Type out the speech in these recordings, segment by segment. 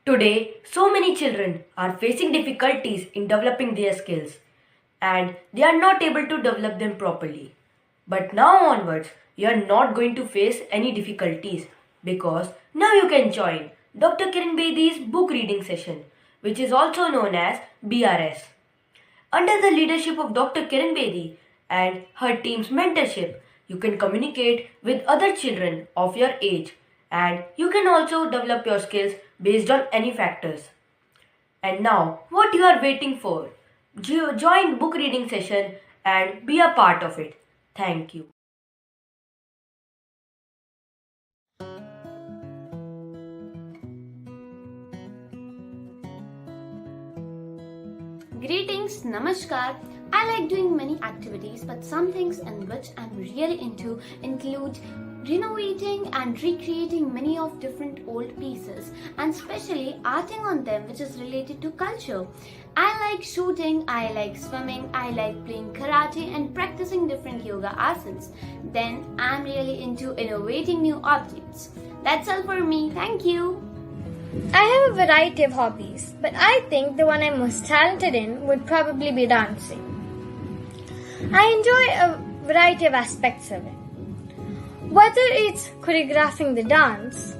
Today, so many children are facing difficulties in developing their skills and they are not able to develop them properly. But now onwards, you are not going to face any difficulties because now you can join Dr. Kiran Bedi's book reading session, which is also known as BRS. Under the leadership of Dr. Kiran Bedi and her team's mentorship, you can communicate with other children of your age and you can also develop your skills based on any factors. And now, what you are waiting for? Join book reading session and be a part of it. Thank you. Greetings, Namaskar. I like doing many activities, but some things in which I'm really into include renovating and recreating many of different old pieces and especially arting on them which is related to culture. I like shooting, I like swimming, I like playing karate and practicing different yoga asanas. Then I'm really into innovating new objects. That's all for me. Thank you. I have a variety of hobbies, but I think the one I'm most talented in would probably be dancing. I enjoy a variety of aspects of it. Whether it's choreographing the dance,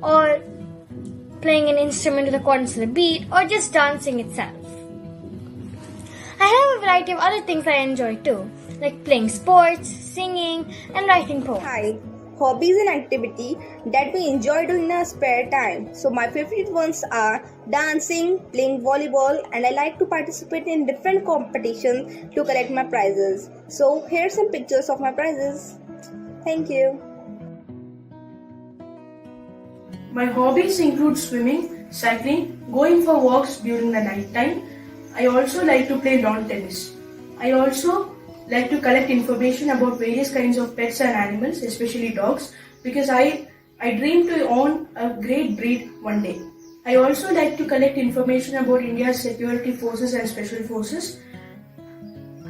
or playing an instrument in accordance to the beat, or just dancing itself. I have a variety of other things I enjoy too, like playing sports, singing, and writing poems. Hi, hobbies and activity that we enjoy doing in our spare time. So my favorite ones are dancing, playing volleyball, and I like to participate in different competitions to collect my prizes. So here are some pictures of my prizes. Thank you. My hobbies include swimming, cycling, going for walks during the night time. I also like to play lawn tennis. I also like to collect information about various kinds of pets and animals, especially dogs, because I dream to own a great breed one day. I also like to collect information about India's security forces and special forces.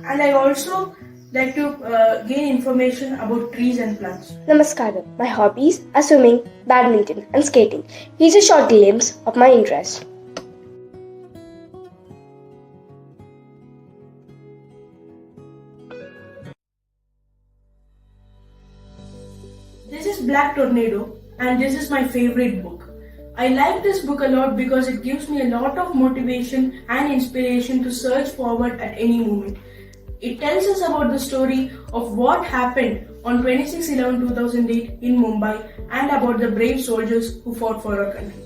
And I also like to gain information about trees and plants. Namaskaram. My hobbies are swimming, badminton, and skating. These are short glimpses of my interests. This is Black Tornado and this is my favorite book. I like this book a lot because it gives me a lot of motivation and inspiration to surge forward at any moment. It tells us about the story of what happened on 26/11/2008 in Mumbai and about the brave soldiers who fought for our country.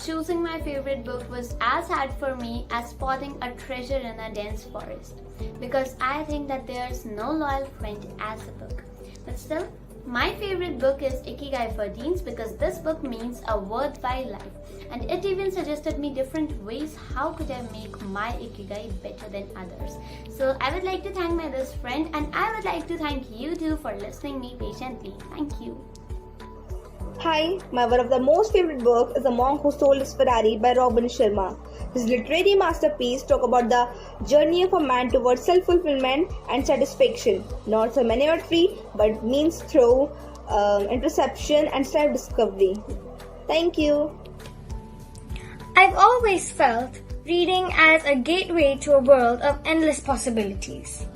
Choosing my favorite book was as hard for me as spotting a treasure in a dense forest because I think that there's no loyal friend as a book. But still, my favorite book is Ikigai for Teens because this book means a worthwhile life and it even suggested me different ways how could I make my Ikigai better than others. So I would like to thank my best friend and I would like to thank you too for listening me patiently. Thank you. Hi, my one of the most favorite book is The Monk Who Stole His Ferrari by Robin Sharma. His literary masterpiece talk about the journey of a man towards self-fulfillment and satisfaction, not through manual-free, but means through introspection and self-discovery. Thank you. I've always felt reading as a gateway to a world of endless possibilities.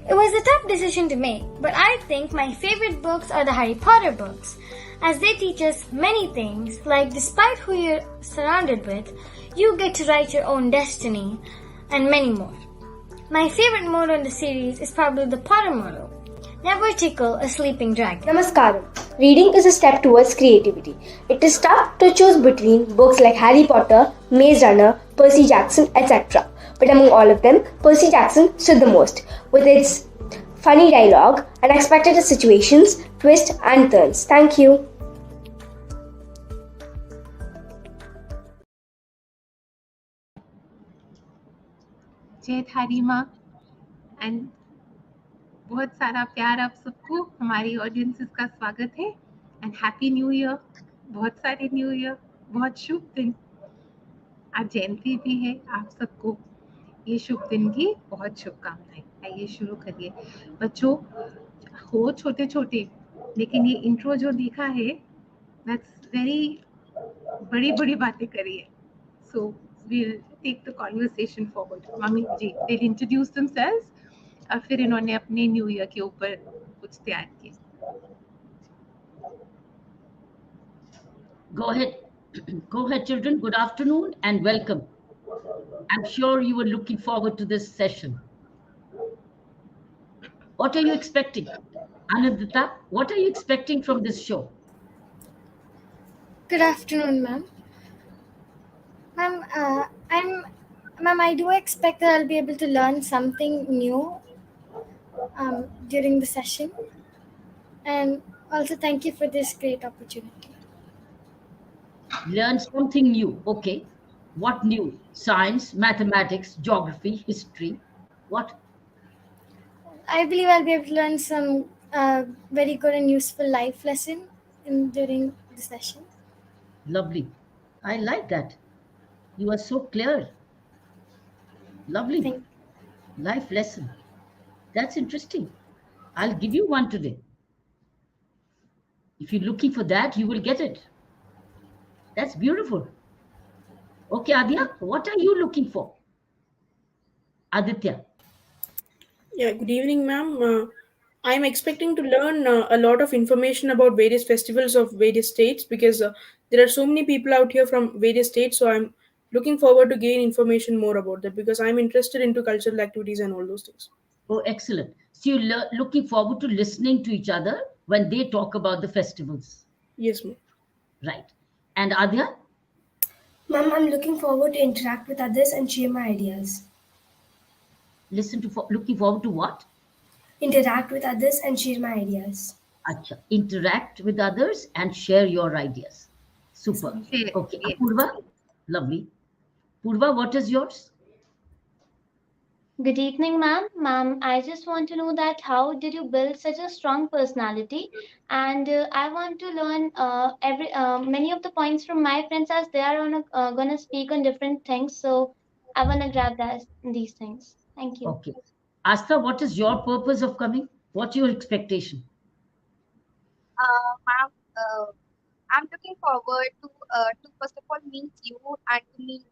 It was a tough decision to make, but I think my favorite books are the Harry Potter books, as they teach us many things, like despite who you're surrounded with, you get to write your own destiny, and many more. My favorite motto in the series is probably the Potter motto, never tickle a sleeping dragon. Namaskaram. Reading is a step towards creativity. It is tough to choose between books like Harry Potter, Maze Runner, Percy Jackson, etc. But among all of them, Percy Jackson stood the most, with its funny dialogue, unexpected situations, twists and turns. Thank you. जय थारी माँ and बहुत सारा प्यार आप सबको, हमारी audiences का स्वागत है एंड हैप्पी न्यू ईयर। बहुत सारे न्यू ईयर, बहुत शुभ दिन। आज जयंती भी है, आप सबको ये शुभ दिन की बहुत शुभकामनाएं। आइए शुरू करिए। बच्चों हो छोटे छोटे, लेकिन ये इंट्रो जो देखा है दैट्स वेरी बड़ी बड़ी बातें करिए। So we'll take the conversation forward. Mummy ji they'll introduce themselves और फिर इन्होंने अपने न्यू ईयर के ऊपर कुछ तैयार किए। Go ahead. Go ahead, children. Good afternoon and welcome. I'm sure you were looking forward to this session. What are you expecting? Anandita, what are you expecting from this show? Good afternoon, ma'am. Ma'am, I do expect that I'll be able to learn something new during the session. And also, thank you for this great opportunity. Learn something new. Okay. What new? Science, mathematics, geography, history. What? I believe I'll be able to learn some very good and useful life lesson during the session. Lovely. I like that. You are so clear. Lovely. Thank Life lesson. That's interesting. I'll give you one today. If you're looking for that, you will get it. That's beautiful. Okay, Adya, what are you looking for? Aditya. Yeah, good evening, ma'am. I'm expecting to learn a lot of information about various festivals of various states because there are so many people out here from various states. So I'm looking forward to gain information more about that because I'm interested into cultural activities and all those things. Oh, excellent. So you're looking forward to listening to each other when they talk about the festivals. Yes, ma'am. Right. And Adya? Mom, I'm looking forward to interact with others and share my ideas. Looking forward to what? Interact with others and share my ideas. Acha. Interact with others and share your ideas. Super. Yes, Okay. yes. Apurva? Lovely. Purva, what is yours? Good evening, ma'am. Ma'am, I just want to know that how did you build such a strong personality? And I want to learn every many of the points from my friends as they are gonna speak on different things. So I wanna grab these things. Thank you. Okay. Astha, what is your purpose of coming? What's your expectation? Ma'am, I'm looking forward to first of all meet you and to meet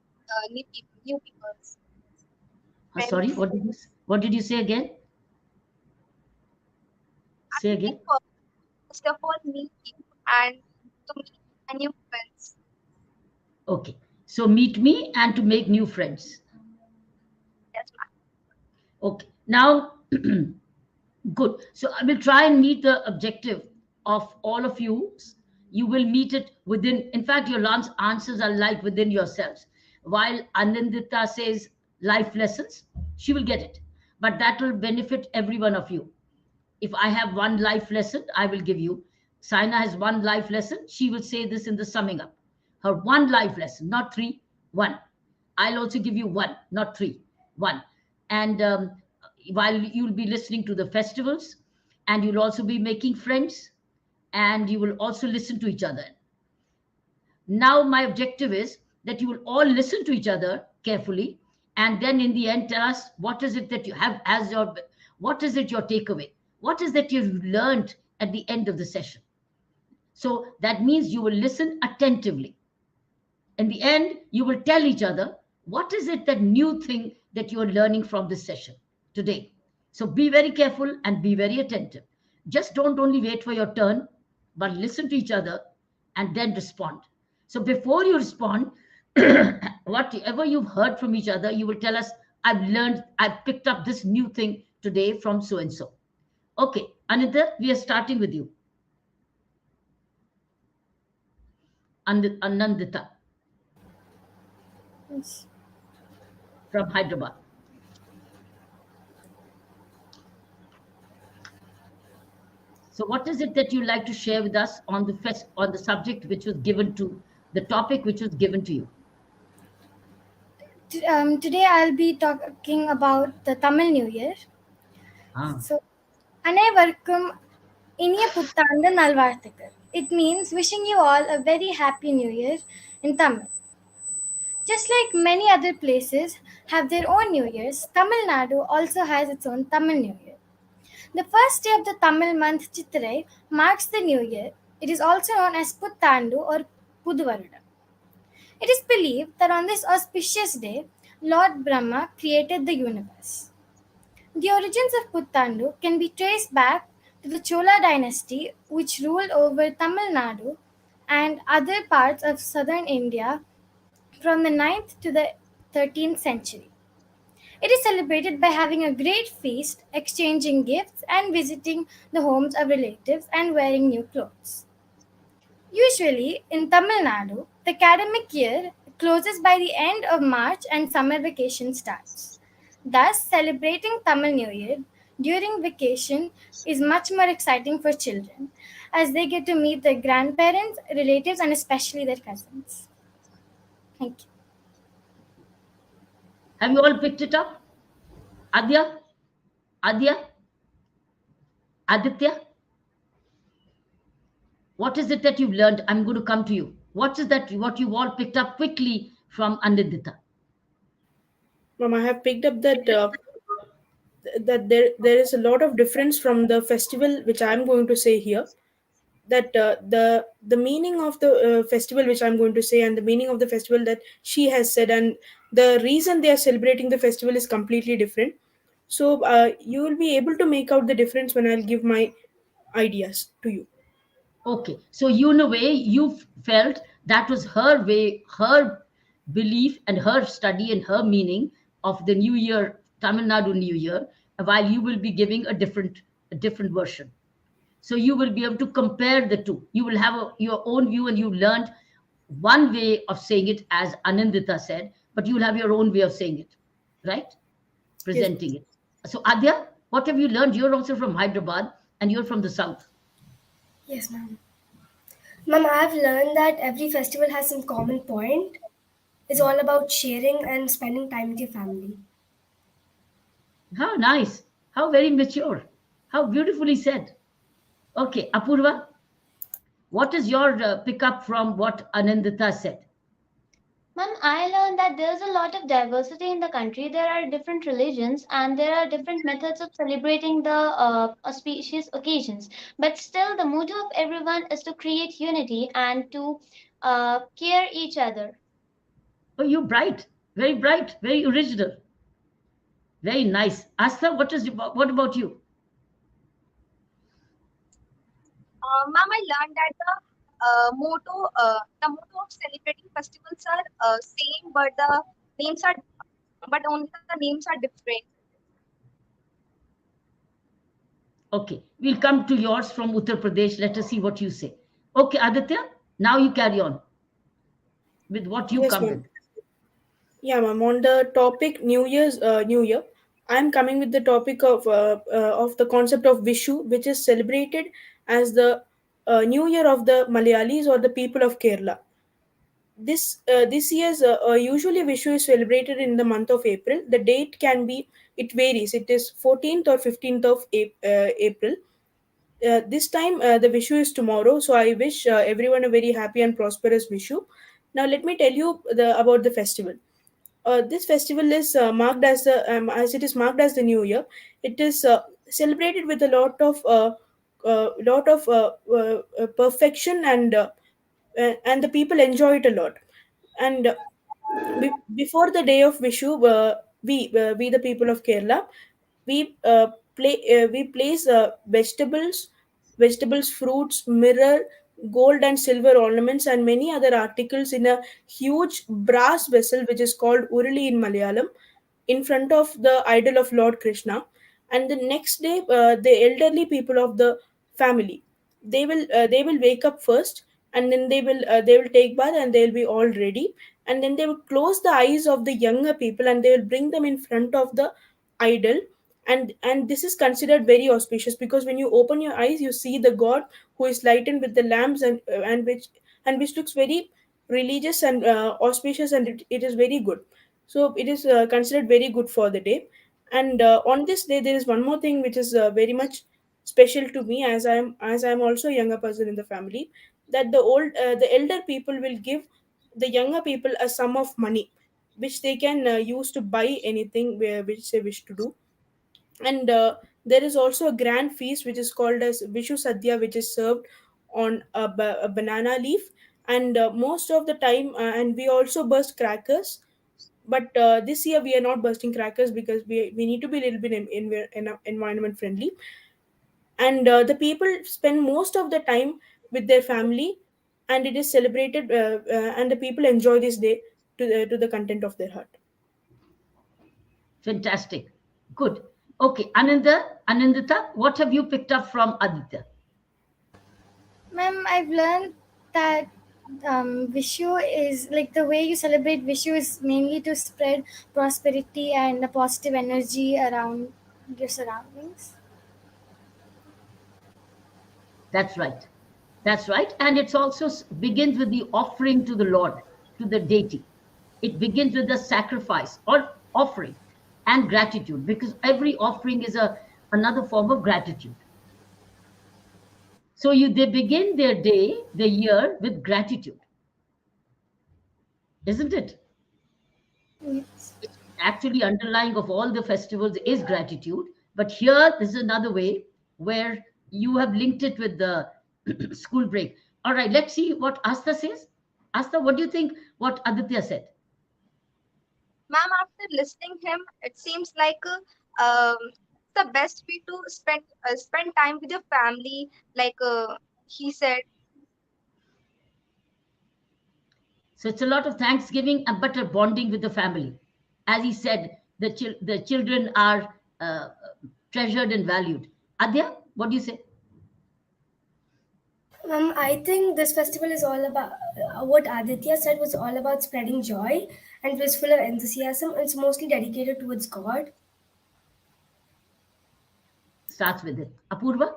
new people, Sorry, friends. what did you say again? I'm Say looking again. for first of all meet you and to meet a new friends. Okay. So meet me and to make new friends. Yes, ma'am. Okay. Now, good. So I will try and meet the objective of all of you. You will meet it within, in fact, your answers are like within yourselves. While Anandita says life lessons, she will get it. But that will benefit every one of you. If I have one life lesson, I will give you. Saina has one life lesson. She will say this in the summing up. Her one life lesson, not three, one. I'll also give you one, not three, one. And while you'll be listening to the festivals, and you'll also be making friends, and you will also listen to each other. Now, my objective is that you will all listen to each other carefully, and then in the end, tell us what is it that you have as your, what is it your takeaway? What is that you've learned at the end of the session? So that means you will listen attentively. In the end, you will tell each other what is it that new thing that you are learning from this session today. So be very careful and be very attentive. Just don't only wait for your turn, but listen to each other and then respond. So before you respond, whatever you've heard from each other, you will tell us, I've picked up this new thing today from so and so. Okay, Anita, we are starting with you. Anandita Yes. from Hyderabad. So, what is it that you like to share with us on on the subject which was given to the topic which was given to you? Today I'll be talking about the Tamil New Year. Ah, So, அனைவருக்கும் இனிய புத்தாண்டு நல்வாழ்த்துக்கள். It means wishing you all a very happy New Year in Tamil. Just like many other places have their own New Years, Tamil Nadu also has its own Tamil New Year. The first day of the Tamil month Chitrai marks the New Year. It is also known as Puttandu or Puduvarudam. It is believed that on this auspicious day, Lord Brahma created the universe. The origins of Puttandu can be traced back to the Chola dynasty, which ruled over Tamil Nadu and other parts of southern India from the 9th to the 13th century. It is celebrated by having a great feast, exchanging gifts, and visiting the homes of relatives and wearing new clothes. Usually, in Tamil Nadu, the academic year closes by the end of March and summer vacation starts. Thus, celebrating Tamil New Year during vacation is much more exciting for children as they get to meet their grandparents, relatives, and especially their cousins. Thank you. have you all picked it up? Adya, Adya, Aditya, what is it that you've learned? I'm going to come to you. What is that? What you all picked up quickly from Anindita? Mom, I have picked up that there is a lot of difference from the festival which I'm going to say here. That the meaning of the festival which I'm going to say and the meaning of the festival that she has said and the reason they are celebrating the festival is completely different. So you will be able to make out the difference when I'll give my ideas to you. Okay, so you, in a way, you felt that was her way, her belief, and her study and her meaning of the New Year, Tamil Nadu New Year, while you will be giving a different version. So you will be able to compare the two. You will have your own view, and you learned one way of saying it, as Anandita said, but you will have your own way of saying it, right? Yes. Presenting it. So, Adya, what have you learned? You're also from Hyderabad, and you're from the south. Yes, ma'am. Ma'am, I've learned that every festival has some common point. It's all about sharing and spending time with your family. How nice. How very mature. How beautifully said. Okay, Apurva, what is your pickup from what Anandita said? Ma'am, I learned that there's a lot of diversity in the country. There are different religions and there are different methods of celebrating the auspicious occasions. But still, the motive of everyone is to create unity and to care each other. Oh, you're bright, very original, very nice. Asta, what about you? Ma'am, I learned that the motto of celebrating festivals are same, but the names are, but only the names are different. Okay, we'll come to yours from Uttar Pradesh. Let us see what you say. Okay, Aditya, now you carry on with what you Yes, come ma'am. with. Yeah, ma'am. On the topic New Year, I'm coming with the topic of the concept of Vishu, which is celebrated as the New Year of the Malayalis or the people of Kerala. This year's usually Vishu is celebrated in the month of April. The date can be, it varies. It is 14th or 15th of April. This time the Vishu is tomorrow, so I wish everyone a very happy and prosperous Vishu. Now let me tell you about the festival. This festival is marked as it is marked as the New Year. It is celebrated with a lot of perfection and the people enjoy it a lot. And before the day of Vishu, we the people of Kerala, we place vegetables, fruits, mirror, gold and silver ornaments, and many other articles in a huge brass vessel, which is called Urali in Malayalam, in front of the idol of Lord Krishna. And the next day, the elderly people of the family, they will wake up first, and then they will take bath and they'll be all ready, and then they will close the eyes of the younger people and they will bring them in front of the idol, And this is considered very auspicious, because when you open your eyes you see the god who is lightened with the lamps, and which looks very religious and auspicious, and it is very good. So it is considered very good for the day. And on this day there is one more thing which is very much special to me, as I'm also a younger person in the family, that the elder people will give the younger people a sum of money which they can use to buy anything which they wish to do. And there is also a grand feast which is called as Vishu Sadhya, which is served on a banana leaf. And most of the time, and we also burst crackers. But this year we are not bursting crackers because we need to be a little bit environment friendly. And the people spend most of the time with their family, and it is celebrated, and the people enjoy this day to the content of their heart. Fantastic. Good. Okay, Anandita, what have you picked up from Aditya? Ma'am, I've learned that Vishu is like the way you celebrate Vishu is mainly to spread prosperity and a positive energy around your surroundings. That's right. That's right. And it's also begins with the offering to the Lord, to the deity. It begins with the sacrifice or offering and gratitude, because every offering is another form of gratitude. So they begin their day, the year, with gratitude, isn't it? Yes. Actually, underlying of all the festivals is gratitude. But here, this is another way where you have linked it with the school break. All right, let's see what Asta says. Asta, what do you think what Aditya said? Ma'am, after listening him, it seems like the best way to spend time with your family. Like he said, So it's a lot of Thanksgiving and but a bonding with the family. As he said, the children are treasured and valued. Adya, what do you say? I think this festival is all about what Aditya said was all about spreading joy and was full of enthusiasm. It's mostly dedicated towards God. Starts with it. Apurva?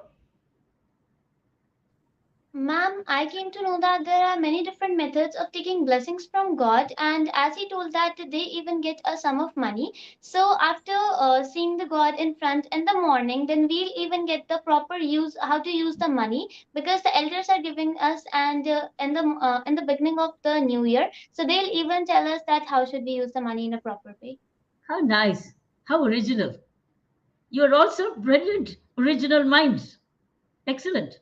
Ma'am, I came to know that there are many different methods of taking blessings from God, and as he told that they even get a sum of money. So after seeing the God in front in the morning, then we'll even get the proper use how to use the money, because the elders are giving us, and in the beginning of the new year, so they'll even tell us that how should we use the money in a proper way. How nice. How original. You're also brilliant, original minds. Excellent.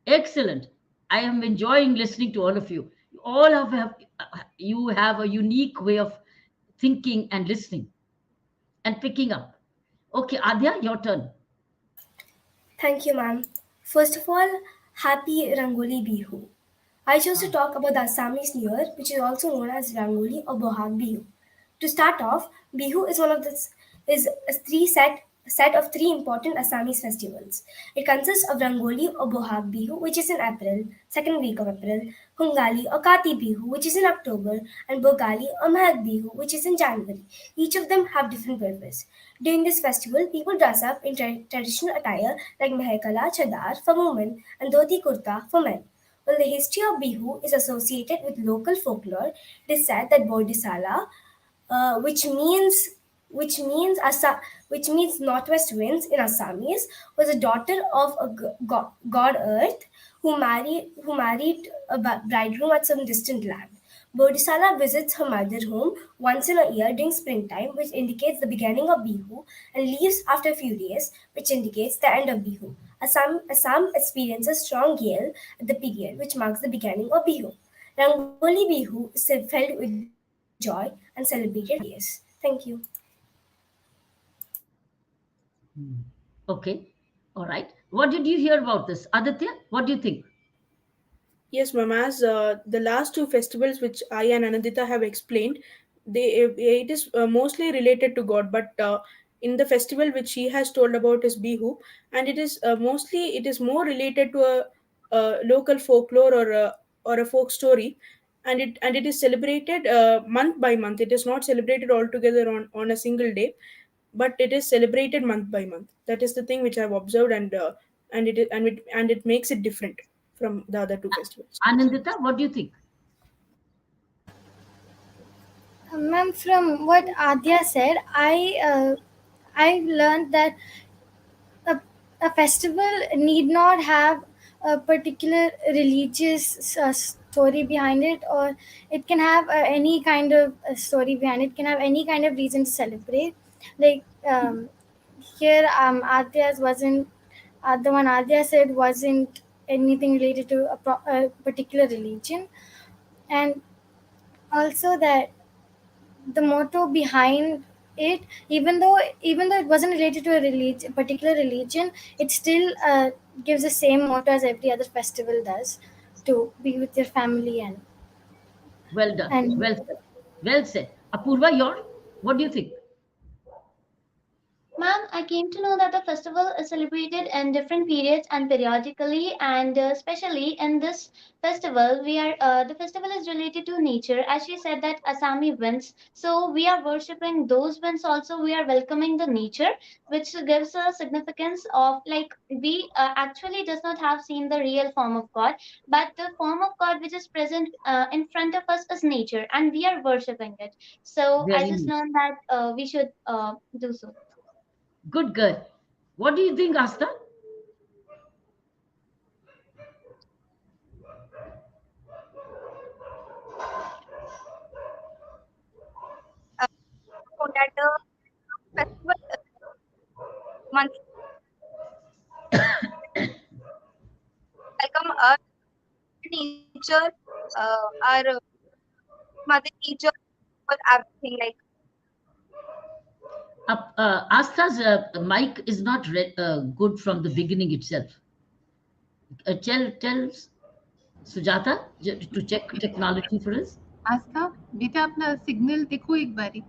Excellent. I am enjoying listening to all of you. All you have a unique way of thinking and listening and picking up. Okay, Adya, your turn. Thank you, ma'am. First of all, happy Rangoli Bihu. I chose to talk about the Assamese New Year, which is also known as Rangoli or Bohag Bihu. To start off, Bihu is one of the is a set of three important Assamese festivals. It consists of Rangoli or Bohag Bihu, which is in April, second week of April, Hungali or Kati Bihu, which is in October, and Bogali or Mahag Bihu, which is in January. Each of them have different purpose. During this festival, people dress up in traditional attire like mehekala, chadar for women, and dhoti kurta for men. While the history of Bihu is associated with local folklore, it is said that Bodhisala, uh, which means which means northwest winds in Assamese, was a daughter of a god Earth who married a bridegroom at some distant land. Bodhisala visits her mother home once in a year during springtime, which indicates the beginning of Bihu, and leaves after a few days, which indicates the end of Bihu. Assam experiences strong gale at the period, which marks the beginning of Bihu. Rangoli Bihu is filled with joy and celebrated for 3 days. Thank you. Okay. All right. What did you hear about this? Aditya, what do you think? Yes, ma'am. As the last two festivals which I and Anandita have explained, it is mostly related to God. But in the festival which she has told about is Bihu, and it is more related to a local folklore or a folk story, and it is celebrated month by month. It is not celebrated all together on a single day. but it is celebrated month by month. That is the thing which I've observed, and it makes it different from the other two festivals. Anandita, what do you think? Ma'am, from what Adya said, I've learned that a, a festival need not have a particular religious story behind it, or it can have any kind of story behind it. Can have any kind of reason to celebrate. Like here, Adya's wasn't the one Adya said wasn't anything related to a particular religion, and also that the motto behind it, even though it wasn't related to a particular religion, it still gives the same motto as every other festival does, to be with your family Well done. and Well said. Well said. Apurva, what do you think? Ma'am, I came to know that the festival is celebrated in different periods and periodically, and especially in this festival, we are the festival is related to nature. As she said that Assami winds, so we are worshipping those winds. Also, we are welcoming the nature, which gives a significance of like we actually does not have seen the real form of God, but the form of God which is present in front of us is nature, and we are worshipping it. So I Very just nice. learned that we should do so. Good girl. What do you think, Asta? Uh, so that festival month welcome our nature, our mother nature for everything. Like Asta's mic is not good from the beginning itself. Tell Sujata to check technology for us. आस्था बेटा अपना signal देखो एक बारी.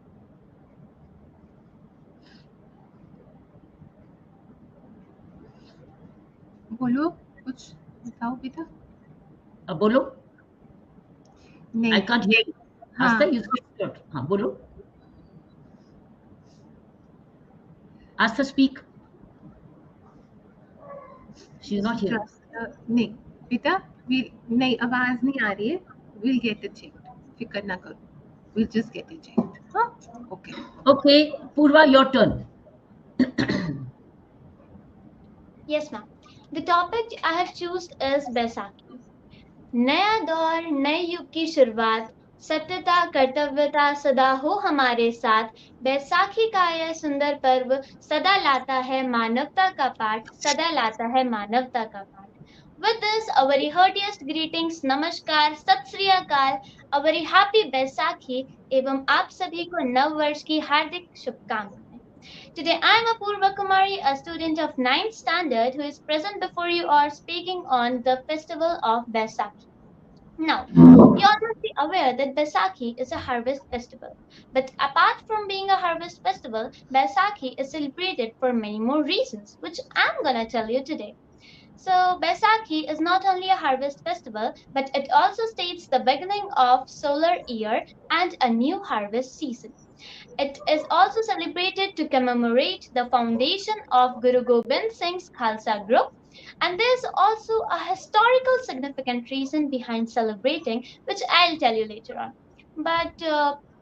बोलो कुछ बताओ बेटा. Bolo, I नहीं. can't hear you. हाँ. Asta, you speak. हाँ, bolo. Asta, speak. She's not here. नहीं बेटा नहीं आवाज नहीं आ रही है. We'll get it checked. फिक्र ना करो. We'll just get it checked. हाँ? Okay. Okay, Purva, your turn. Yes, ma'am. The topic I have chosen is Baisakhi. नया दौर नए युग की शुरुआत सत्यता कर्तव्यता सदा हो हमारे साथ बैसाखी का यह सुंदर पर्व सदा लाता है मानवता का पाठ सदा लाता है मानवता का पाठ. With this, a very heartiest greetings, नमस्कार, सत श्री अकाल, a very happy बैसाखी एवं आप सभी को नव वर्ष की हार्दिक शुभकामनाएं. Today I am Apurva Kumari, a student of ninth standard who is present before you all speaking on the festival of Baisakhi. Now, you all must be aware that Baisakhi is a harvest festival. But apart from being a harvest festival, Baisakhi is celebrated for many more reasons, which I'm gonna tell you today. So, Baisakhi is not only a harvest festival, but it also states the beginning of solar year and a new harvest season. It is also celebrated to commemorate the foundation of Guru Gobind Singh's Khalsa group. And there's also a historical significant reason behind celebrating, which I'll tell you later on. But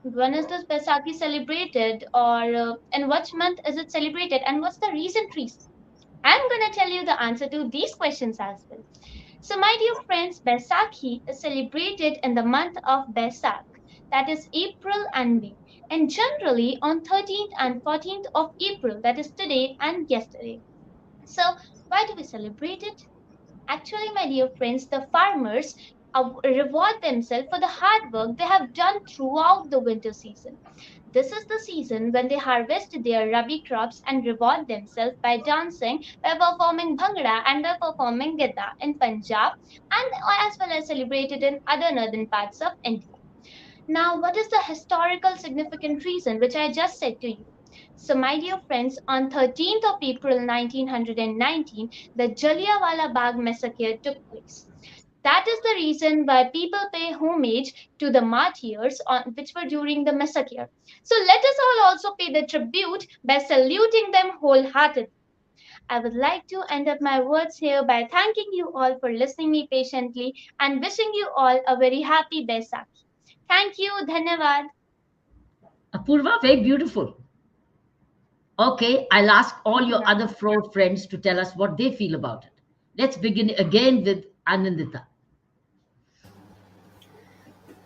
when is this Baisakhi celebrated, or in which month is it celebrated, and what's the recent reason? I'm going to tell you the answer to these questions as well. So, my dear friends, Baisakhi is celebrated in the month of Baisakh, that is April and May, and generally on 13th and 14th of April, that is today and yesterday. So, why do we celebrate it? Actually, my dear friends, the farmers reward themselves for the hard work they have done throughout the winter season. This is the season when they harvest their rabi crops and reward themselves by dancing, by performing bhangra and by performing gidda in Punjab and as well as celebrated in other northern parts of India. Now, what is the historical significant reason which I just said to you? So, my dear friends, on 13th of April 1919, the Jallianwala Bagh massacre took place. That is the reason why people pay homage to the martyrs which were during the massacre. So let us all also pay the tribute by saluting them wholeheartedly. I would like to end up my words here by thanking you all for listening me patiently and wishing you all a very happy Baisakhi. Thank you, Dhanyavad. Apurva, very beautiful. Okay, I'll ask all your other four friends to tell us what they feel about it. Let's begin again with Anandita.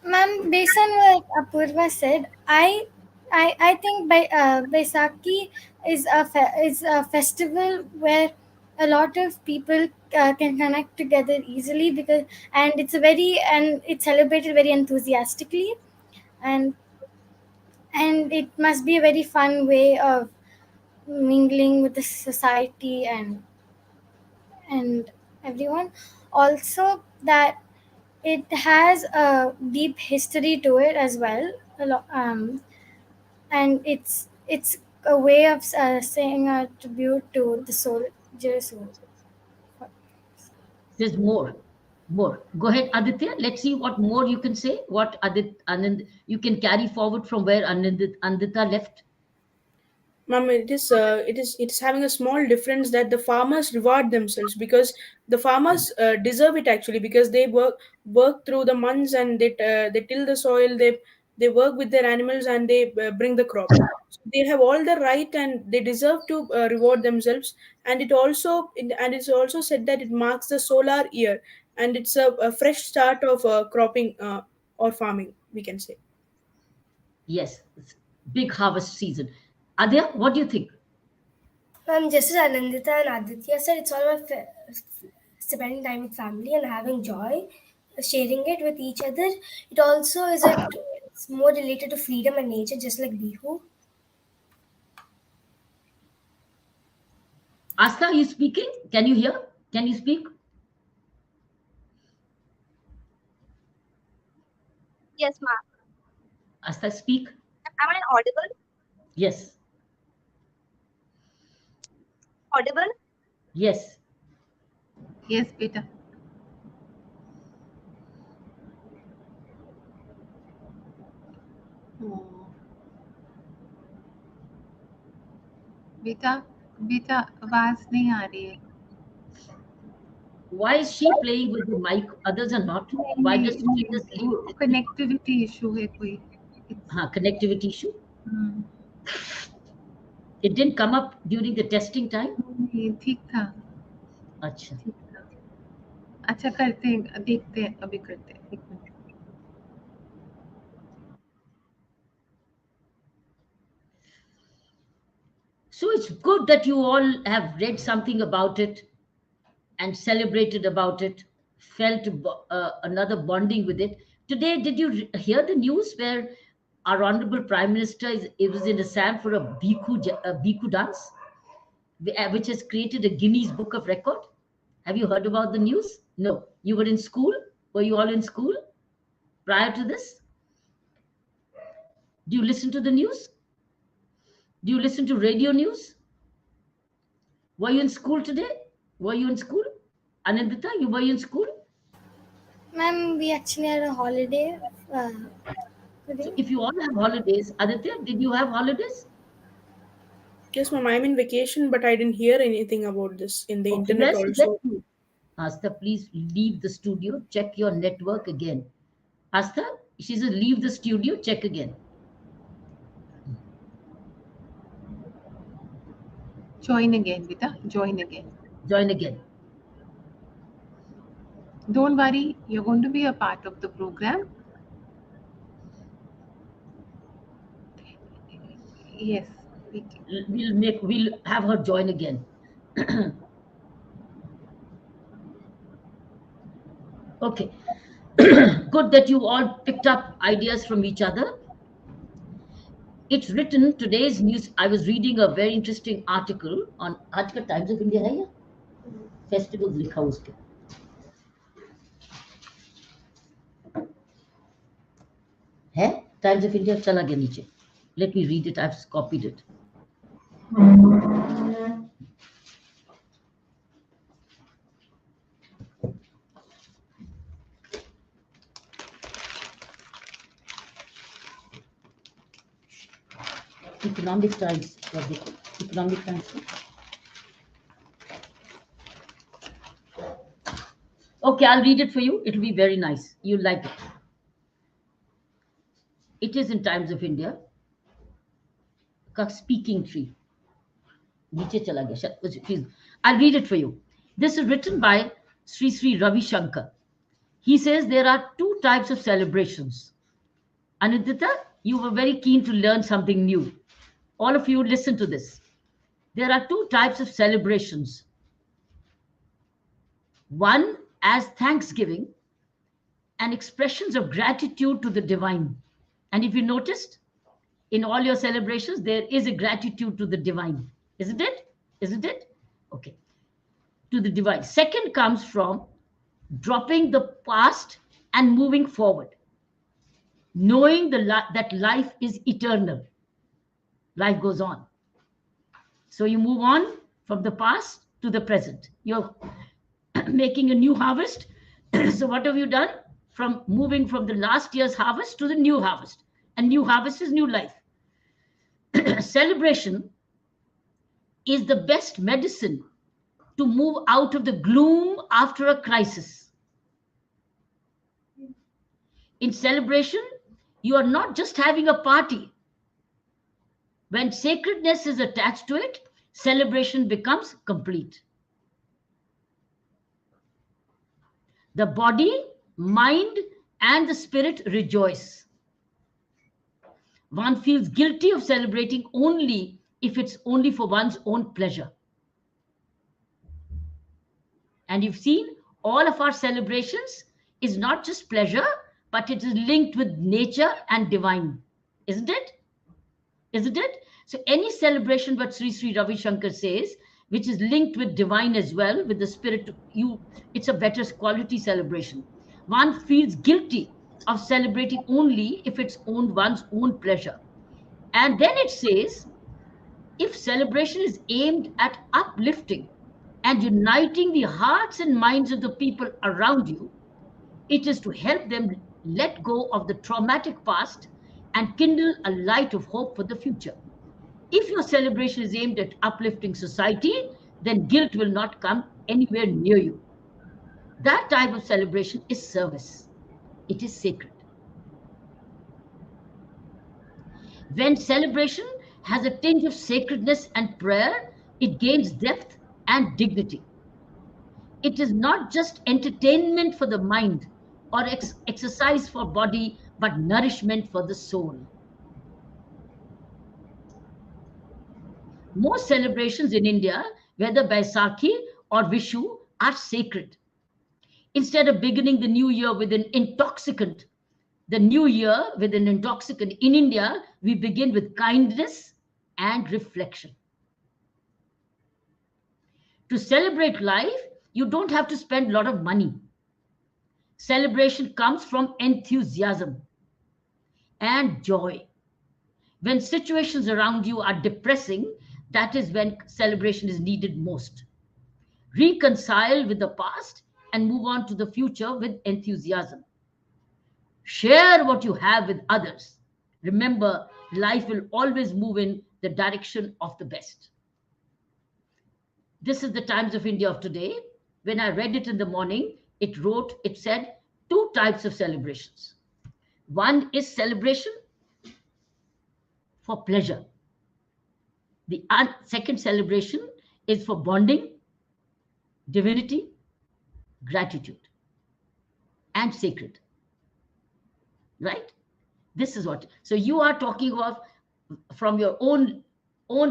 Ma'am, based on what Apurva said, I think Baisakhi is a festival where a lot of people can connect together easily because and it's celebrated very enthusiastically and and it must be a very fun way of mingling with the society and everyone. Also, that it has a deep history to it as well. And it's a way of saying a tribute to the soldiers who. There's more. More. Go ahead, Aditya. Let's see what more you can say. What Anand, you can carry forward from where Anandita left. Ma'am, it is having a small difference that the farmers reward themselves because the farmers deserve it actually because they work through the months and they till the soil, they work with their animals and they bring the crop. So they have all the right and they deserve to reward themselves. And it's also said that it marks the solar year and it's a fresh start of cropping or farming, we can say. Yes, it's big harvest season. Adya, what do you think? Just as Anandita and Aditya said, it's all about spending time with family and having joy, sharing it with each other. It also it's more related to freedom and nature, just like Bihu. Asta, are you speaking? Can you hear? Can you speak? Yes, ma'am. Asta, speak. Am I audible? Yes. Audible? Yes. Yes, beta. Oh, बेटा बेटा आवाज नहीं आ रही है Why is she playing with the mic? Others are not. Why does she just leave वो it? Connectivity issue है कोई Connectivity issue. Hmm, It didn't come up during the testing time. नहीं ठीक था Acha. ठीक था अच्छा करते हैं देखते हैं अभी करते हैं एक minute So it's good that you all have read something about it and celebrated about it, felt another bonding with it. Today, did you hear the news where our honorable prime minister it was in Assam for a bhikkhu dance, which has created a Guinness Book of Record? Have you heard about the news? No. You were in school? Were you all in school prior to this? Do you listen to the news? Do you listen to radio news? Were you in school today? Were you in school? Anandita, you were you in school? Ma'am, we actually had a holiday So today. if you all have holidays, Aditya, did you have holidays? Yes, ma'am, I'm in vacation, but I didn't hear anything about this in the Okay, internet where's the also. network? Asta, please leave the studio. Check your network again. Asta, she says leave the studio. Check again. join again beta join again Join again. don't worry you're going to be a part of the program yes we can. We'll have her join again. Okay. Good that you all picked up ideas from each other. It's written today's news. I was reading a very interesting article on आज का Times of India है या festivals लिखा हुआ उसके है Times of India चला गया नीचे. Let me read it. I've copied it. Economic Times. Economic Times. Okay, I'll read it for you. It'll be very nice. You'll like it. It is in Times of India. A speaking tree. नीचे चला गया. Please, I'll read it for you. This is written by Sri Ravi Shankar. He says there are two types of celebrations. Anindita, you were very keen to learn something new. All of you listen to this. There are two types of celebrations. One as thanksgiving and expressions of gratitude to the divine. And if you noticed, in all your celebrations, there is a gratitude to the divine. Isn't it? Isn't it? Okay. To the divine. Second comes from dropping the past and moving forward. Knowing that life is eternal. Life goes on. So you move on from the past to the present. You're making a new harvest. So what have you done? From moving from the last year's harvest to the new harvest. And new harvest is new life. Celebration is the best medicine to move out of the gloom after a crisis. In celebration, you are not just having a party. When sacredness is attached to it, celebration becomes complete. The body, mind, and the spirit rejoice. One feels guilty of celebrating only if it's only for one's own pleasure. And you've seen all of our celebrations is not just pleasure, but it is linked with nature and divine. Isn't it? Isn't it? So any celebration what Sri Ravi Shankar says, which is linked with divine as well, with the spirit, it's a better quality celebration. One feels guilty of celebrating only if it's one's own pleasure. And then it says, if celebration is aimed at uplifting and uniting the hearts and minds of the people around you, it is to help them let go of the traumatic past and kindle a light of hope for the future. If your celebration is aimed at uplifting society, then guilt will not come anywhere near you. That type of celebration is service. It is sacred. When celebration has a tinge of sacredness and prayer, it gains depth and dignity. It is not just entertainment for the mind or exercise for body, but nourishment for the soul. Most celebrations in India, whether Baisakhi or Vishu, are sacred. Instead of beginning the new year with an intoxicant, in India, we begin with kindness and reflection. To celebrate life, you don't have to spend a lot of money. Celebration comes from enthusiasm and joy. When situations around you are depressing, that is when celebration is needed most. Reconcile with the past and move on to the future with enthusiasm. Share what you have with others. Remember, life will always move in the direction of the best. This is the Times of India of today. When I read it in the morning, it said two types of celebrations. One is celebration for pleasure. The second celebration is for bonding, divinity, gratitude, and sacred. Right? This is what. So you are talking of from your own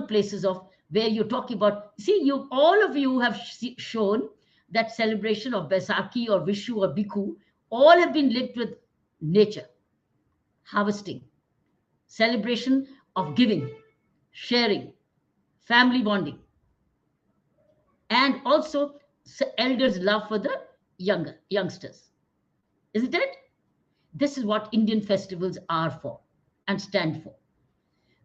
places of where you're talking about. See, all of you have shown that celebration of Baisakhi or Vishu or Bhikkhu all have been linked with nature, harvesting, celebration of giving, sharing, family bonding, and also elders' love for the youngsters. Isn't it? This is what Indian festivals are for and stand for.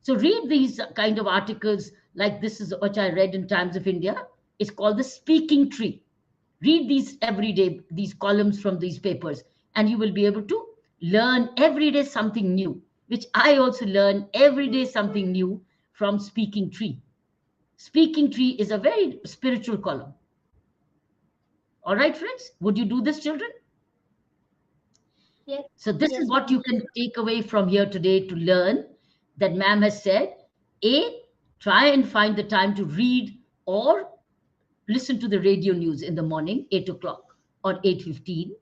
So read these kind of articles like this is which I read in Times of India. It's called The Speaking Tree. Read these every day, these columns from these papers, and you will be able to learn every day something new, which I also learn every day something new from Speaking Tree. Speaking Tree is a very spiritual column. All right, friends, would you do this, children? Yes, So this is yes, what ma'am. you can take away from here today to learn that ma'am has said. A, try and find the time to read or listen to the radio news in the morning, 8 o'clock or 8:15.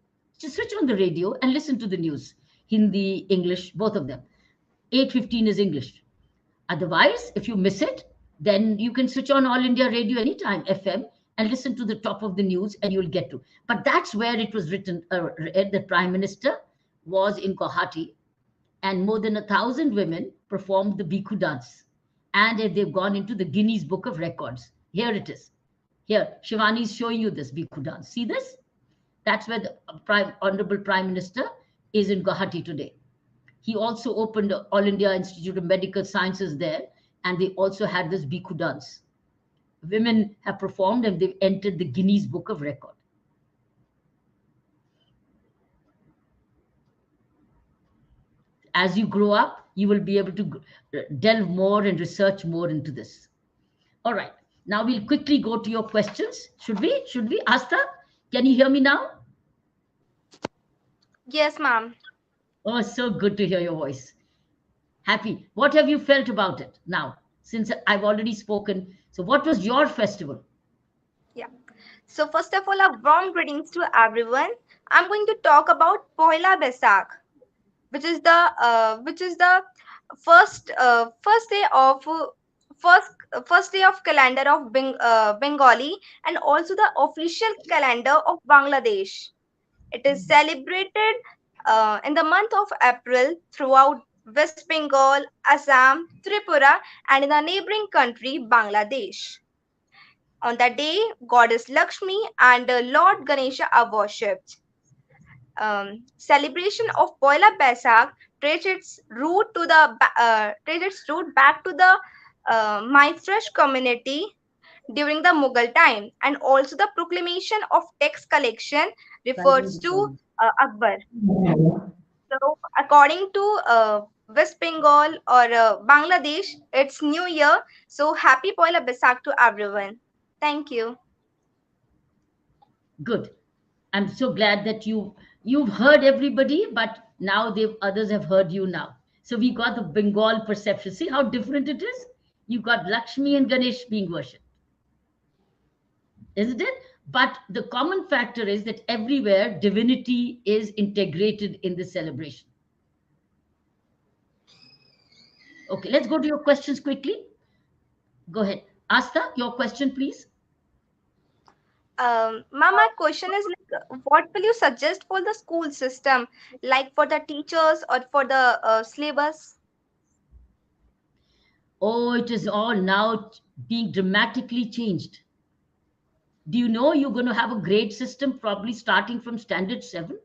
Just switch on the radio and listen to the news. Hindi, English, both of them. 8:15 is English. Otherwise, if you miss it, then you can switch on All India Radio anytime, FM, and listen to the top of the news and you'll get to. But that's where it was written, the Prime Minister was in Guwahati, and more than 1,000 women performed the Bhikkhu dance. And they've gone into the Guinness Book of Records. Here it is. Here, Shivani is showing you this Bhikkhu dance. See this? That's where the Honorable Prime Minister is in Guwahati today. He also opened All India Institute of Medical Sciences there, and they also had this Bhikkhu dance. Women have performed and they've entered the Guinness Book of Record. As you grow up, you will be able to delve more and research more into this. All right. Now we'll quickly go to your questions. Should we? Asta, can you hear me now? Yes, ma'am. Oh, so good to hear your voice. Happy. What have you felt about it now? Since I've already spoken. So what was your festival? Yeah. So first of all, a warm greetings to everyone. I'm going to talk about Poila Baisakh, which is the first day of first day of calendar of Bengali, and also the official calendar of Bangladesh. It is celebrated in the month of April throughout West Bengal, Assam, Tripura, and in the neighboring country Bangladesh. On that day, goddess Lakshmi and Lord Ganesha are worshipped. Celebration of Poila Baisakh traces its root back to the Maifresh community during the Mughal time, and also the proclamation of tax collection refers to Akbar. So, according to West Bengal or Bangladesh, it's New Year. So, happy Poila Baisakh to everyone. Thank you. Good. I'm so glad that you've heard everybody, but now they've others have heard you now. So we got the Bengal perception. See how different it is? You got Lakshmi and Ganesh being worshipped, isn't it? But the common factor is that everywhere divinity is integrated in the celebration. Okay, let's go to your questions quickly. Go ahead. Asta, your question, please. Ma'am, my question is like, what will you suggest for the school system, like for the teachers or for the syllabus? Oh, it is all now being dramatically changed. Do you know you're going to have a grade system probably starting from standard 7?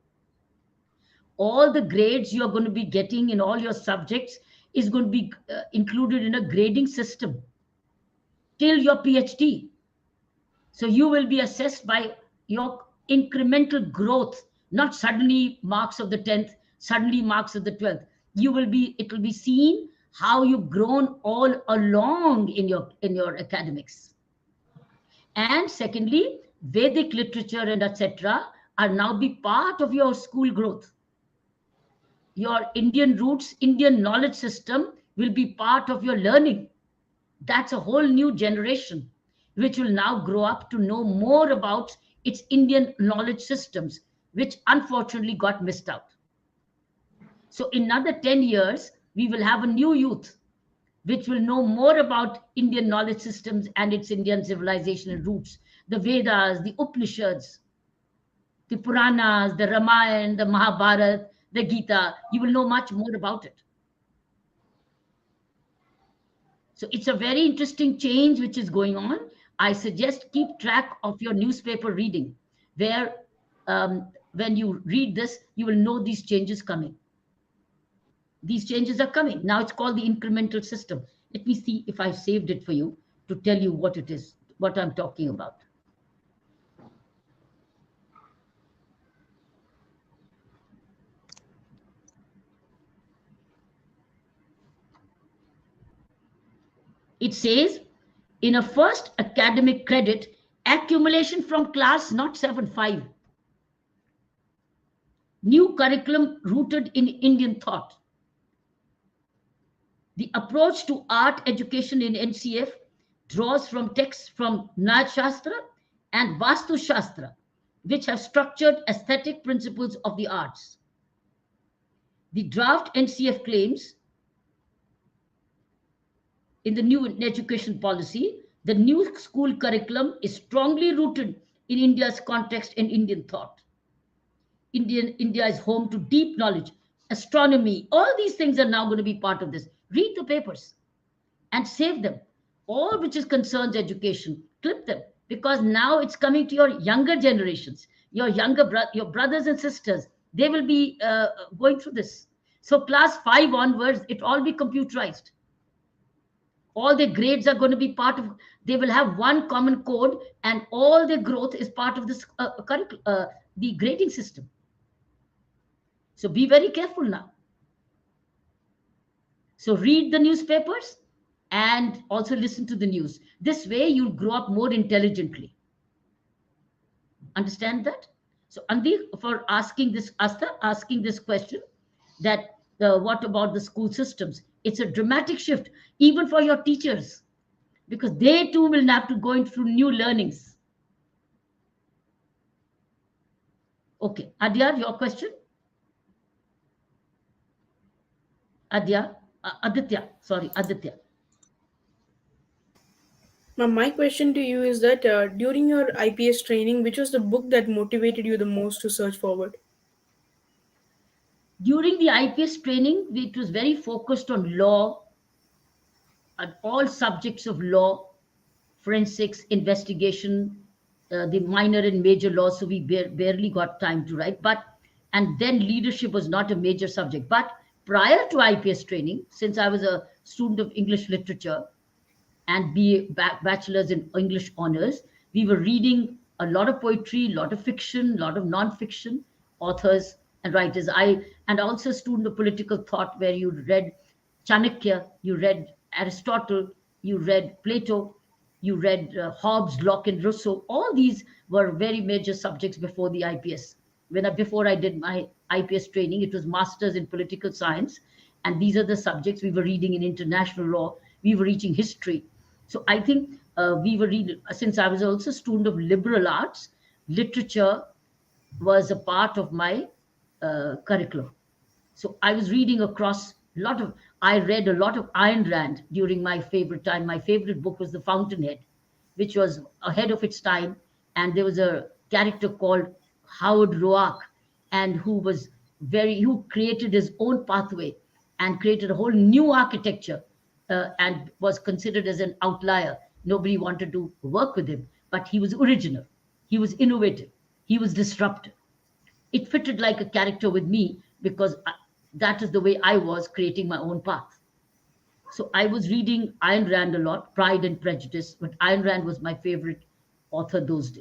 All the grades you're going to be getting in all your subjects is going to be included in a grading system till your PhD. So you will be assessed by your incremental growth, not suddenly marks of the 10th, suddenly marks of the 12th. It will be seen how you've grown all along in your academics. And secondly, Vedic literature and etc. are now be part of your school growth. Your Indian roots, Indian knowledge system will be part of your learning. That's a whole new generation which will now grow up to know more about its Indian knowledge systems, which unfortunately got missed out. So, in another 10 years, we will have a new youth which will know more about Indian knowledge systems and its Indian civilization and roots, the Vedas, the Upanishads, the Puranas, the Ramayana, the Mahabharata, the Gita. You will know much more about it. So it's a very interesting change which is going on. I suggest keep track of your newspaper reading, where when you read this, you will know these changes coming. These changes are coming. Now it's called the incremental system. Let me see if I've saved it for you to tell you what it is, what I'm talking about. It says, in a first academic credit, accumulation from class not 7-5. New curriculum rooted in Indian thought. The approach to art education in NCF draws from texts from Nyaya Shastra and Vastu Shastra, which have structured aesthetic principles of the arts. The draft NCF claims in the new education policy, the new school curriculum is strongly rooted in India's context and Indian thought. India is home to deep knowledge, astronomy, all these things are now going to be part of this. Read the papers and save them. All which is concerns education, clip them, because now it's coming to your younger generations, your your brothers and sisters. They will be going through this. So class 5 onwards, it all be computerized. All their grades are going to be part of. They will have one common code, and all their growth is part of this the grading system. So be very careful now. So read the newspapers and also listen to the news. This way you'll grow up more intelligently. Understand that? So Andi, for asking this, Asta, asking this question, that what about the school systems? It's a dramatic shift, even for your teachers, because they too will have to go through new learnings. Okay, Adya, your question? Aditya. Now, my question to you is that during your IPS training, which was the book that motivated you the most to search forward? During the IPS training, it was very focused on law and all subjects of law, forensics, investigation, the minor and major laws. So we barely got time to write. And then leadership was not a major subject. But prior to IPS training, since I was a student of English literature and bachelor's in English honors, we were reading a lot of poetry, a lot of fiction, a lot of non-fiction authors and writers. And also a student of political thought, where you read Chanakya, you read Aristotle, you read Plato, you read Hobbes, Locke, and Rousseau. All these were very major subjects before the IPS. Before I did my IPS training, it was masters in political science, and these are the subjects we were reading in international law. We were reading history. So I think we were reading, since I was also a student of liberal arts, literature was a part of my curriculum. So I was reading across I read a lot of Ayn Rand during my favorite time. My favorite book was The Fountainhead, which was ahead of its time. And there was a character called Howard Roark, and who created his own pathway and created a whole new architecture, and was considered as an outlier. Nobody wanted to work with him, but he was original. He was innovative. He was disruptive. It fitted like a character with me, because that is the way I was creating my own path. So I was reading Ayn Rand a lot, Pride and Prejudice, but Ayn Rand was my favorite author those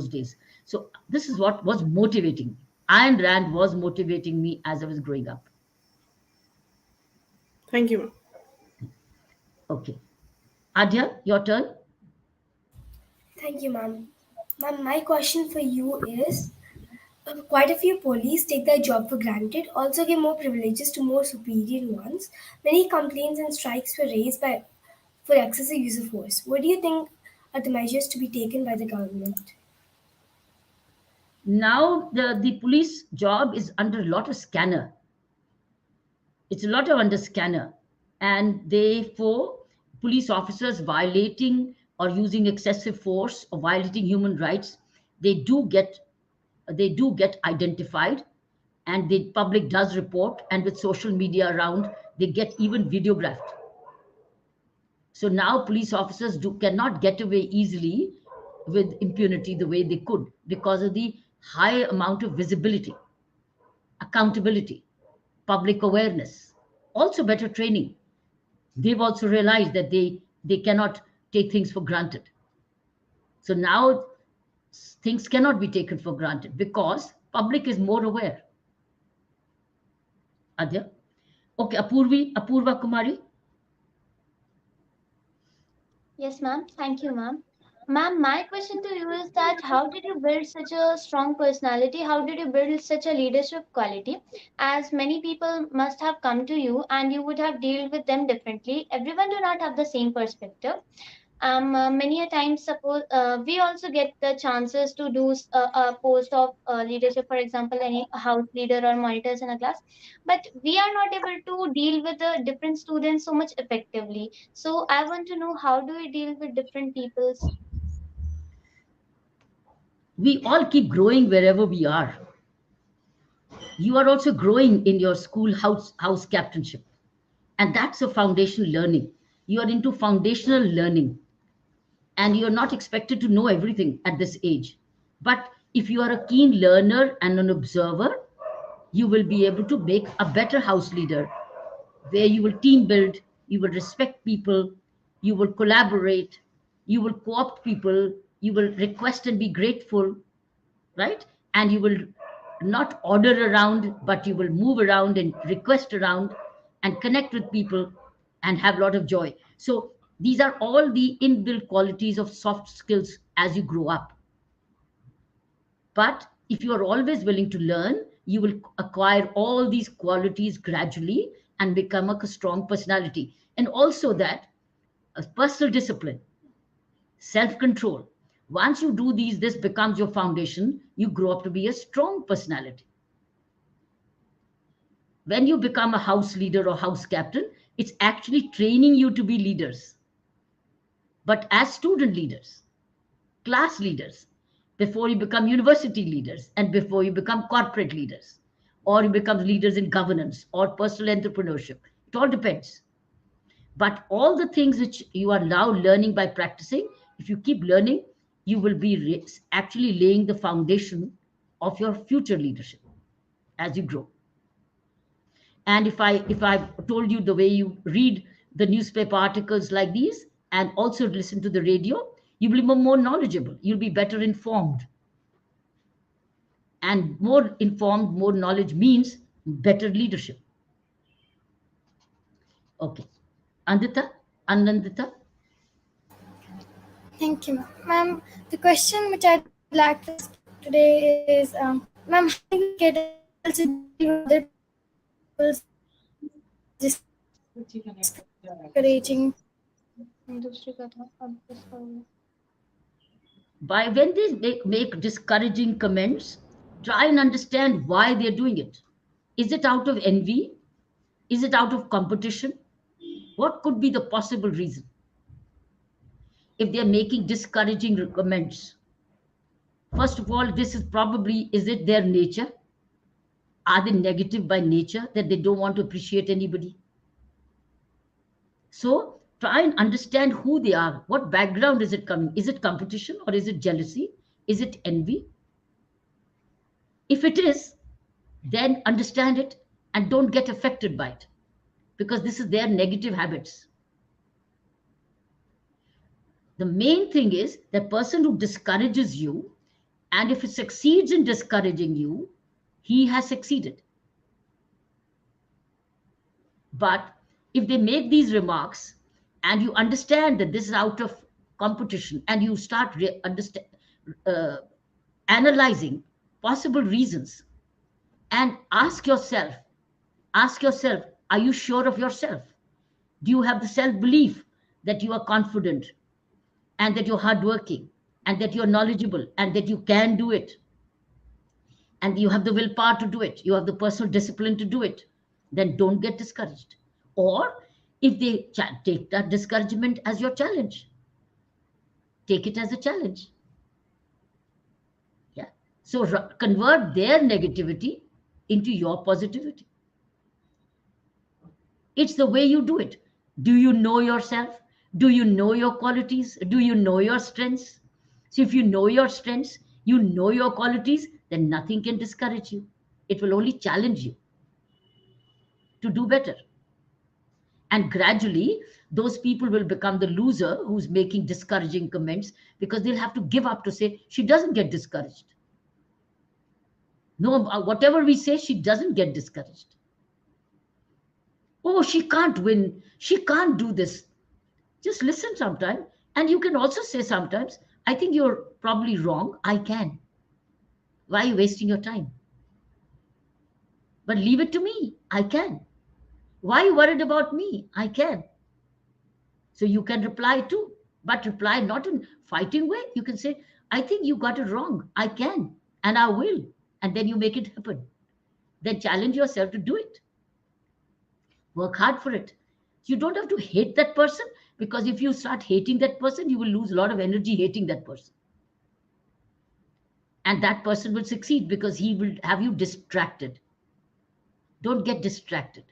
days. So this is what was motivating me. Ayn Rand was motivating me as I was growing up. Thank you, ma'am. Okay. Adya, your turn. Thank you, ma'am. Ma'am, my question for you is quite a few police take their job for granted, also give more privileges to more superior ones. Many complaints and strikes were raised for excessive use of force. What do you think are the measures to be taken by the government? Now the police job is under a lot of scanner. It's a lot of under scanner, and therefore police officers violating or using excessive force or violating human rights, they do get identified, and the public does report, and with social media around, they get even videographed. So now police officers cannot get away easily with impunity the way they could, because of the high amount of visibility, accountability, public awareness, also better training. They've also realized that they cannot take things for granted. So now things cannot be taken for granted because public is more aware. Adya? Okay, Apurva Kumari. Yes, ma'am. Thank you, ma'am. Ma'am, my question to you is that how did you build such a strong personality? How did you build such a leadership quality? As many people must have come to you and you would have dealt with them differently. Everyone do not have the same perspective. Many a times suppose we also get the chances to do a post of leadership, for example any house leader or monitors in a class, but we are not able to deal with the different students so much effectively. So I want to know, how do we deal with different peoples? We all keep growing wherever we are. You are also growing in your school house captainship, and that's a foundation learning. You are into foundational learning, and you're not expected to know everything at this age. But if you are a keen learner and an observer, you will be able to make a better house leader, where you will team build, you will respect people, you will collaborate, you will co-opt people, you will request and be grateful, right? And you will not order around, but you will move around and request around and connect with people and have a lot of joy. So these are all the inbuilt qualities of soft skills as you grow up. But if you are always willing to learn, you will acquire all these qualities gradually and become a strong personality. And also that personal discipline, self control. Once you do these, this becomes your foundation. You grow up to be a strong personality. When you become a house leader or house captain, it's actually training you to be leaders, but as student leaders, class leaders, before you become university leaders, and before you become corporate leaders, or you become leaders in governance or personal entrepreneurship. It all depends. But all the things which you are now learning by practicing, if you keep learning, you will be actually laying the foundation of your future leadership as you grow. And if I told you the way you read the newspaper articles like these and also listen to the radio, you will be more knowledgeable, you'll be better informed. And more informed, more knowledge means better leadership. Okay. Andita, Anandita. Thank you, ma'am. Ma'am, the question which I'd like to ask today is, ma'am, how do you get adults to deal with other people's discouraging? By when they make discouraging comments, try and understand why they're doing it. Is it out of envy? Is it out of competition? What could be the possible reason? If they're making discouraging comments, first of all, this is probably, is it their nature? Are they negative by nature that they don't want to appreciate anybody? So try and understand who they are. What background is it coming? Is it competition or is it jealousy? Is it envy? If it is, then understand it and don't get affected by it, because this is their negative habits. The main thing is the person who discourages you, and if it succeeds in discouraging you, he has succeeded. But if they make these remarks and you understand that this is out of competition, and you start uh, analyzing possible reasons, and ask yourself, are you sure of yourself? Do you have the self belief that you are confident and that you're hardworking and that you're knowledgeable and that you can do it and you have the willpower to do it, you have the personal discipline to do it? Then don't get discouraged. Or if they take that discouragement as your challenge, take it as a challenge. Yeah. So convert their negativity into your positivity. It's the way you do it. Do you know yourself? Do you know your qualities? Do you know your strengths? So if you know your strengths, you know your qualities, then nothing can discourage you. It will only challenge you to do better. And gradually, those people will become the loser who's making discouraging comments, because they'll have to give up to say, she doesn't get discouraged. No, whatever we say, she doesn't get discouraged. Oh, she can't win. She can't do this. Just listen sometime. And you can also say sometimes, I think you're probably wrong. I can. Why are you wasting your time? But leave it to me. I can. Why are you worried about me? I can. So you can reply too, but reply not in fighting way. You can say, I think you got it wrong. I can, and I will. And then you make it happen. Then challenge yourself to do it. Work hard for it. You don't have to hate that person, because if you start hating that person, you will lose a lot of energy hating that person. And that person will succeed because he will have you distracted. Don't get distracted.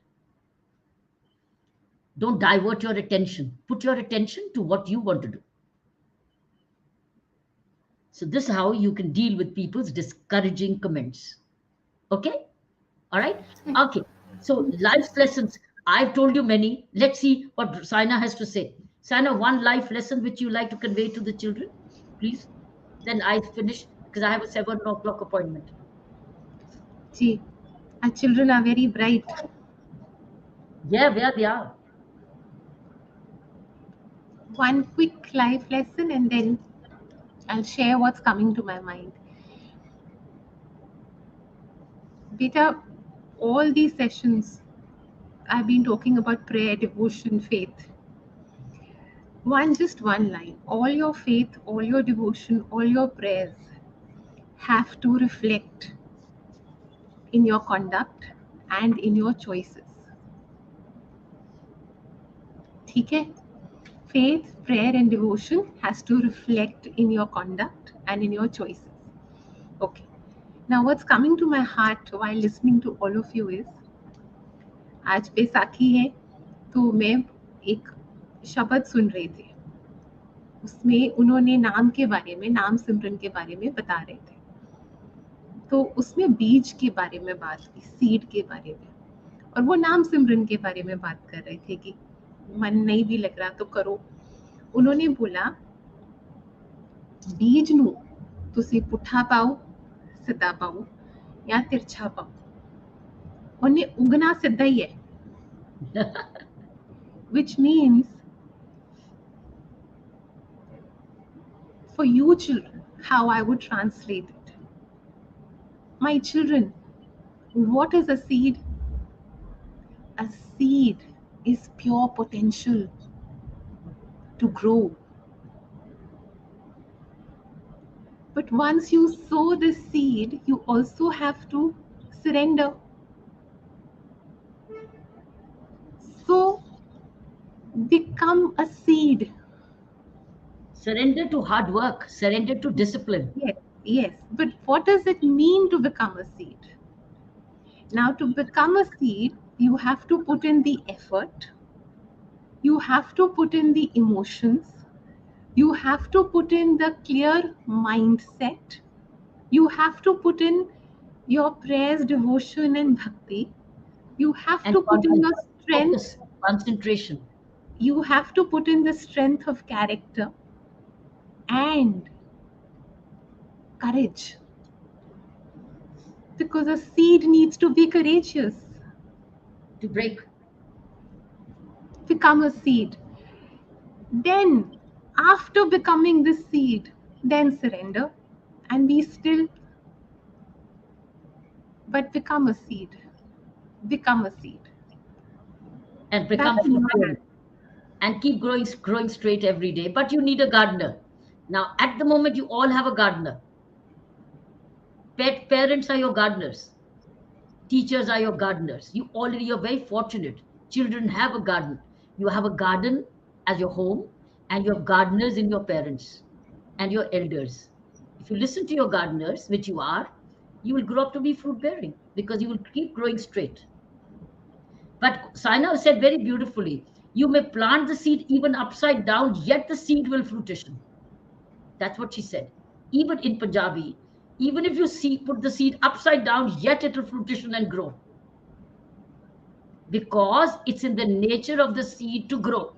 Don't divert your attention. Put your attention to what you want to do. So this is how you can deal with people's discouraging comments. Okay? All right? Okay. So life lessons. I've told you many. Let's see what Saina has to say. Saina, one life lesson which you like to convey to the children, please. Then I finish because I have a 7 o'clock appointment. Gee, our children are very bright. Yeah, they are. One quick life lesson and then I'll share what's coming to my mind. Beta, all these sessions I've been talking about prayer, devotion, faith. Just one line. All your faith, all your devotion, all your prayers have to reflect in your conduct and in your choices. Okay? Faith, prayer, and devotion has to reflect in your conduct and in your choices. Okay. Now, what's coming to my heart while listening to all of you is, आज बैसाखी है तो मैं एक शब्द सुन रही थी, उसमें उन्होंने नाम के बारे में, नाम सिमरन के बारे में बता रहे थे. तो उसमें बीज के बारे में बात की, सीड के बारे में, और वो नाम सिमरन के बारे में बात कर रहे थे कि मन नहीं भी लग रहा तो करो. उन्होंने बोला बीज ਨੂੰ ਤੁਸੀਂ ਪੁੱਠਾ ਪਾਓ, ਸਿੱਧਾ ਪਾਓ ਜਾਂ ਤਿਰਛਾ ਪਾਓ, ਉਹਨੇ ਉਗਣਾ ਸਿੱਧਾ ਹੀ ਹੈ. Which means for you children, how I would translate it. My children, what is a seed? A seed is pure potential to grow. But once you sow the seed, you also have to surrender. So become a seed. Surrender to hard work, surrender to discipline. Yes. But what does it mean to become a seed? Now, to become a seed, you have to put in the effort. You have to put in the emotions. You have to put in the clear mindset. You have to put in your prayers, devotion, and bhakti. You have to put in your strength. Focus, concentration. You have to put in the strength of character and courage. Because a seed needs to be courageous. To break. Become a seed. Then, after becoming the seed, then surrender and be still. But become a seed. Become a seed. And become fruitful. And keep growing straight every day. But you need a gardener. Now, at the moment, you all have a gardener. Parents are your gardeners. Teachers are your gardeners. You're very fortunate. Children have a garden. You have a garden as your home, and you have gardeners in your parents and your elders. If you listen to your gardeners, which you are, you will grow up to be fruit bearing because you will keep growing straight. But Saina said very beautifully, you may plant the seed even upside down, yet the seed will fruition. That's what she said. Even in Punjabi, even if you put the seed upside down, yet it will fruition and grow. Because it's in the nature of the seed to grow.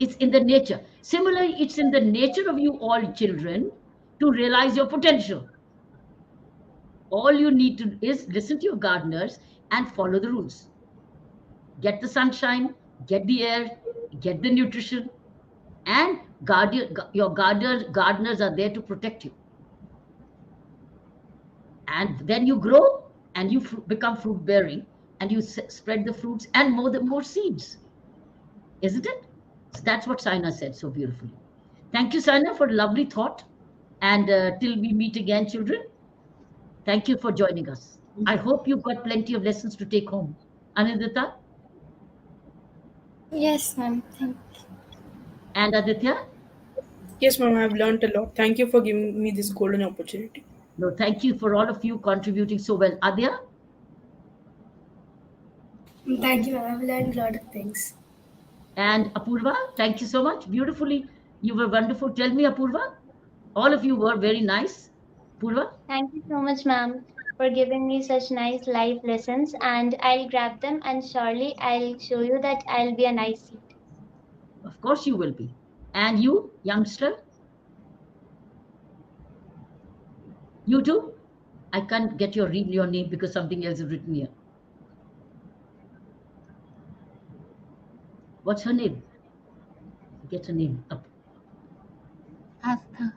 It's in the nature. Similarly, it's in the nature of you all children to realize your potential. All you need to is listen to your gardeners and follow the rules. Get the sunshine, get the air, get the nutrition, and your gardeners are there to protect you. And then you grow and you become fruit bearing, and you spread the fruits and more seeds, isn't it? So that's what Saina said so beautifully. Thank you, Saina, for a lovely thought. And till we meet again, children, thank you for joining us. I hope you've got plenty of lessons to take home. Anindita Yes, ma'am. and Aditya? Yes, ma'am, I've learned a lot. Thank you for giving me this golden opportunity. No, thank you for all of you contributing so well. Adya Thank you, ma'am. I've learned a lot of things. and Apurva, thank you so much. Beautifully, you were wonderful. Tell me, Apurva, all of you were very nice. Apurva? Thank you so much, ma'am, for giving me such nice life lessons. And I'll grab them, and surely I'll show you that I'll be a nice seed. Of course you will be. And you, youngster? You too? I can't get read your name because something else is written here. What's her name? Get her name up. Astha.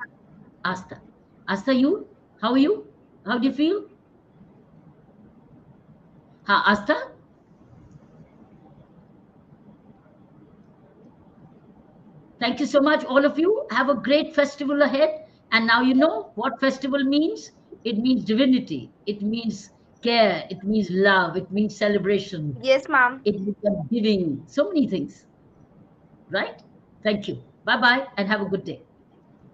Asta. Asta, you? How are you? How do you feel? Ha, Asta? Thank you so much, all of you. Have a great festival ahead. And now you know what festival means. It means divinity. It means care. It means love. It means celebration. Yes, ma'am. It means giving. So many things. Right? Thank you. Bye-bye and have a good day.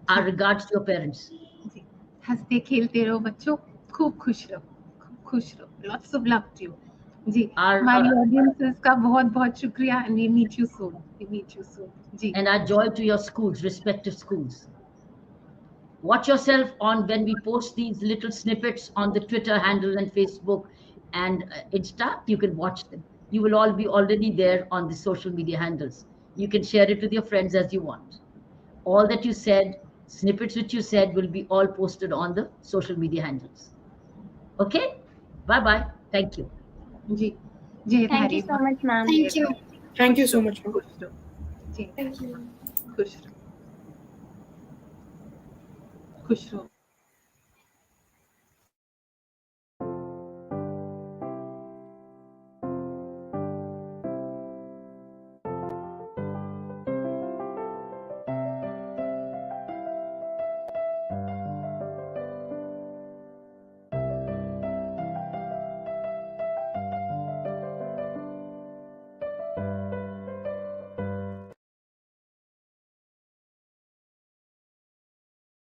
Our regards to your parents. जी हंसते खेलते रहो बच्चों खूब खुश रहो lots of love to you जी हमारी audiences का बहुत बहुत शुक्रिया and we meet you soon ji and our joy to your schools, respective schools. Watch yourself on when we post these little snippets on the Twitter handle and Facebook and Insta. You can watch them. You will all be already there on the social media handles. You can share it with your friends as you want. All that you said, snippets which you said, will be all posted on the social media handles. Okay? Bye-bye. Thank you. जी जय Thank you so much, ma'am. Thank you. Thank you so much, ma'am. खुश रहो जी Thank you. खुश रहो